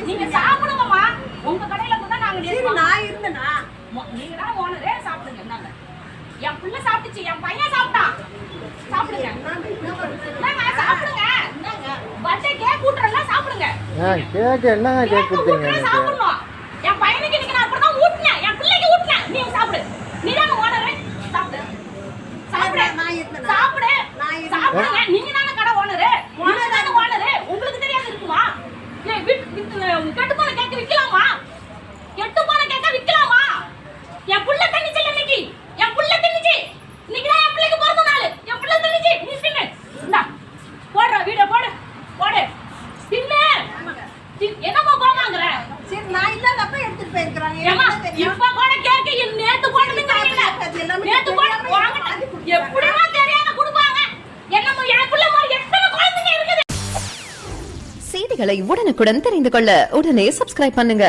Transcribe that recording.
நீங்க சாப்பிடுங்கம்மா. உங்க கடையில தான் நாங்க நான் இருந்தேனா நீங்க தான் ஓனரே. சாப்பிடுங்க. என்னங்க என் புள்ள சாப்பிட்டுச்சு, என் பையன் சாப்பிட்டான். சாப்பிடுங்க. சாப்பிடுங்க. பர்த்டே கேக் ஊட்றல சாப்பிடுங்க. கேக் என்னங்க கேக் ஊட்றீங்க? சாப்பிடணும். என் பையனுக்கு இன்னைக்கு நான் அப்பதான் ஊட்னேன், என் பிள்ளைக்கு ஊட்னேன். நீ சாப்பிடு. நீ தான் ஓனரே. சாப்பிடு. சாப்பிடு. நான் இருந்தேனா? சாப்பிடு. சாப்பிடுங்க. நீங்க தான கடை ஓனரே. ஓனர் தான ஓனரே. உங்களுக்கு தெரியாது இருக்குமா? கெட்டுப்போன கேக் விக்கலாமா? கெட்டுப்போன கேக்க விக்கலாமா? என் புள்ள தண்ணிச்சு இன்னைக்கு. என் புள்ள தண்ணிச்சு. இன்னைக்கு தான் என் பிள்ளைக்கு பிறந்த நாள். என் புள்ள தண்ணிச்சு. நீ தின்னு. இந்தா. போடுற வீடியோ போடு. போடு. தின்னு. என்னமா கோமாங்கற? சரி நான் இல்லாதப்ப எடுத்துட்டு போயிருக்காங்க. இப்ப கூட கேக்க நேத்து போடுறீங்க இல்ல? நேத்து போடு வாங்க. எப்படிமா தெரியாம குடுப்பாங்க? என்னமோ என் புள்ள மாதிரி எத்தனை குழந்தைங்க இருக்குது? செய்திகளை உடனுக்குடன் தெரிந்து கொள்ள உடனே சப்ஸ்கிரைப் பண்ணுங்க.